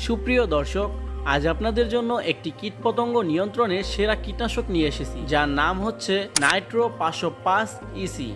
সুপ্রিয় দর্শক, আজ আপনাদের জন্য একটি কীটপতঙ্গ নিয়ন্ত্রণের সেরা কীটনাশক নিয়ে এসেছি, যার নাম হচ্ছে নাইট্রো 505 ইসি।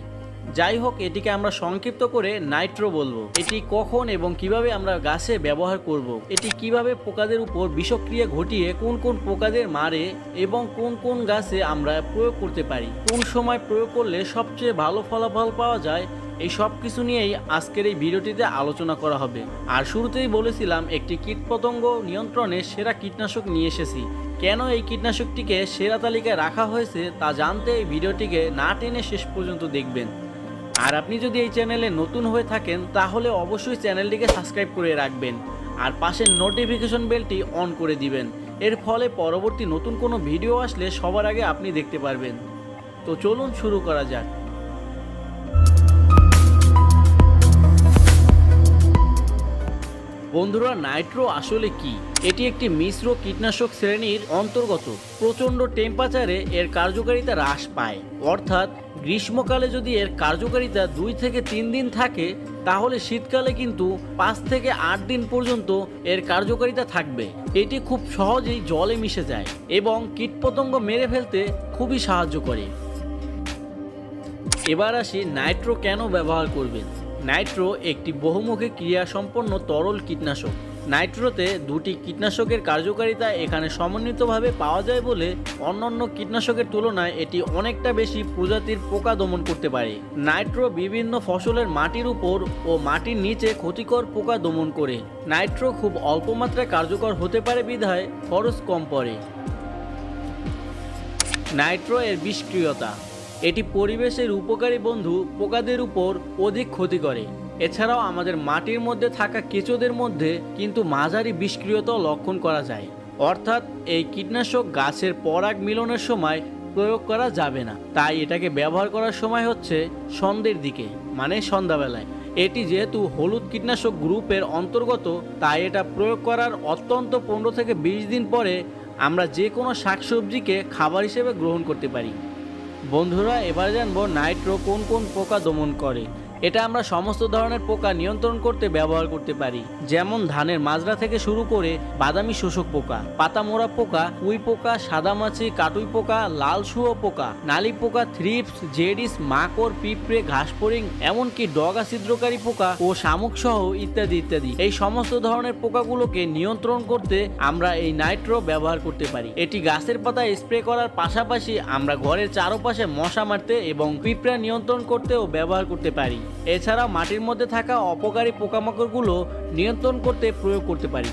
যাই হোক, এটিকে আমরা সংক্ষিপ্ত করে নাইট্রো বলবো। এটি কখন এবং কিভাবে আমরা গাছে ব্যবহার করব, এটি কিভাবে পোকাদের উপর বিষক্রিয়া ঘটিয়ে কোন কোন পোকাদের মারে এবং কোন কোন গাছে আমরা প্রয়োগ করতে পারি, কোন সময় প্রয়োগ করলে সবচেয়ে ভালো ফলাফল পাওয়া যায়, এই সব কিছু নিয়েই আজকের এই ভিডিওটিতে আলোচনা করা হবে। আর শুরুতেই বলেছিলাম একটি কীটপতঙ্গ নিয়ন্ত্রণে সেরা কীটনাশক নিয়ে এসেছি। কেন এই কীটনাশকটিকে সেরা তালিকায় রাখা হয়েছে তা জানতে এই ভিডিওটিকে না টেনে শেষ পর্যন্ত দেখবেন। আর আপনি যদি এই চ্যানেলে নতুন হয়ে থাকেন তাহলে অবশ্যই চ্যানেলটিকে সাবস্ক্রাইব করে রাখবেন আর পাশের নোটিফিকেশন বেলটি অন করে দিবেন। এর ফলে পরবর্তী নতুন কোনো ভিডিও আসলে সবার আগে আপনি দেখতে পারবেন। তো চলুন শুরু করা যাক। বন্ধুরা, নাইট্রো আসলে কি? এটি একটি মিশ্র কীটনাশক শ্রেণীর অন্তর্গত। প্রচণ্ড টেম্পারেচারে এর কার্যকারিতা হ্রাস পায়, অর্থাৎ গ্রীষ্মকালে যদি এর কার্যকারিতা 2 থেকে 3 দিন থাকে, তাহলে শীতকালে কিন্তু 5 থেকে 8 দিন পর্যন্ত এর কার্যকারিতা থাকবে। এটি খুব সহজেই জলে মিশে যায় এবং কীটপতঙ্গ মেরে ফেলতে খুবই সাহায্য করে। এবার আসি নাইট্রো কেন ব্যবহার করবেন। নাইট্রো একটি বহুমুখী ক্রিয়াসম্পন্ন তরল কীটনাশক। নাইট্রোতে দুটি কীটনাশকের কার্যকারিতা এখানে সমন্বিতভাবে পাওয়া যায় বলে অন্যান্য কীটনাশকের তুলনায় এটি অনেকটা বেশি প্রজাতির পোকা দমন করতে পারে। নাইট্রো বিভিন্ন ফসলের মাটির উপর ও মাটির নিচে ক্ষতিকর পোকা দমন করে। নাইট্রো খুব অল্প মাত্রায় কার্যকর হতে পারে বিধায় খরচ কম পড়ে। নাইট্রো এর বিষক্রিয়তা। এটি পরিবেশের উপকারী বন্ধু পোকাদের উপর অধিক ক্ষতি করে। এছাড়াও আমাদের মাটির মধ্যে থাকা কেঁচোদের মধ্যে কিন্তু মাঝারি বিষক্রিয়তাও লক্ষণ করা যায়। অর্থাৎ এই কীটনাশক গাছের পরাগ মিলনের সময় প্রয়োগ করা যাবে না। তাই এটাকে ব্যবহার করার সময় হচ্ছে সন্ধ্যের দিকে, মানে সন্ধ্যাবেলায়। এটি যেহেতু হলুদ কীটনাশক গ্রুপের অন্তর্গত, তাই এটা প্রয়োগ করার অত্যন্ত 15 থেকে 20 দিন পরে আমরা যে কোনো শাকসবজিকে খাবার হিসেবে গ্রহণ করতে পারি। বন্ধুরা, এবার জানবো নাইট্রো কোন কোন পোকা দমন করে। এটা আমরা সমস্ত ধরনের পোকা নিয়ন্ত্রণ করতে ব্যবহার করতে পারি, যেমন ধানের মাজরা থেকে শুরু করে বাদামি শোষক পোকা, পাতা মোড়া পোকা, উই পোকা, সাদামাছি, কাটুই পোকা, লাল শুঁয়ো পোকা, নালি পোকা, থ্রিপস, জেডিস, মাকড়, পিঁপড়ে, ঘাসফড়িং, এমনকি ডগা ছিদ্রকারী পোকা ও শামুক সহ ইত্যাদি ইত্যাদি। এই সমস্ত ধরনের পোকাগুলোকে নিয়ন্ত্রণ করতে আমরা এই নাইট্রো ব্যবহার করতে পারি। এটি গাছের পাতায় স্প্রে করার পাশাপাশি আমরা ঘরের চারপাশে মশা মারতে এবং পিঁপড়া নিয়ন্ত্রণ করতেও ব্যবহার করতে পারি। এছাড়াও মাটির মধ্যে থাকা অপকারী পোকামাকড়গুলো নিয়ন্ত্রণ করতে প্রয়োগ করতে পারি।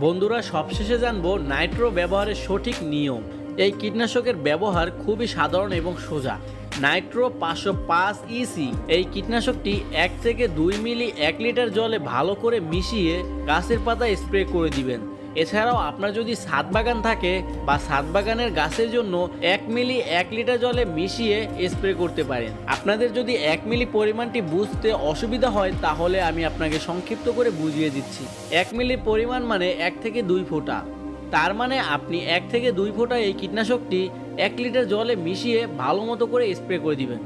বন্ধুরা, সবশেষে জানবো নাইট্রো ব্যবহারের সঠিক নিয়ম। এই কীটনাশকের ব্যবহার খুবই সাধারণ এবং সোজা। নাইট্রো 505 ইসি এই কীটনাশকটি 1 থেকে 2 মিলি 1 লিটার জলে ভালো করে মিশিয়ে গাছের পাতায় স্প্রে করে দিবেন। এছাড়াও আপনার যদি ছাদ বাগান থাকে বা ছাদ বাগানের গাছের জন্য 1 মিলি 1 লিটার জলে মিশিয়ে স্প্রে করতে পারেন। আপনাদের যদি 1 মিলি পরিমাণটি বুঝতে অসুবিধা হয় তাহলে আমি আপনাকে সংক্ষিপ্ত করে বুঝিয়ে দিচ্ছি। 1 মিলি পরিমাণ মানে 1 থেকে 2 ফোঁটা। তার মানে আপনি 1 থেকে 2 ফোঁটা এই কীটনাশকটি 1 লিটার জলে মিশিয়ে ভালো মতো করে স্প্রে করে দিবেন।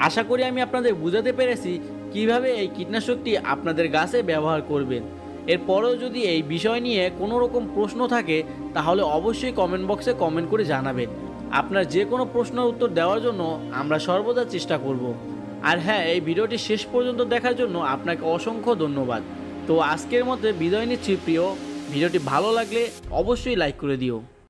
আশা করি আমি আপনাদের বোঝাতে পেরেছি কিভাবে এই কীটনাশকটি আপনাদের গাছে ব্যবহার করবেন। এরপরেও যদি এই বিষয় নিয়ে কোনো রকম প্রশ্ন থাকে তাহলে অবশ্যই কমেন্ট বক্সে কমেন্ট করে জানাবেন। আপনার যে কোনো প্রশ্নের উত্তর দেওয়ার জন্য আমরা সর্বদা চেষ্টা করব। আর হ্যাঁ, এই ভিডিওটি শেষ পর্যন্ত দেখার জন্য আপনাকে অসংখ্য ধন্যবাদ। তো আজকের মধ্যে বিদায় নিচ্ছি প্রিয়। ভিডিওটি ভালো লাগলে অবশ্যই লাইক করে দিও।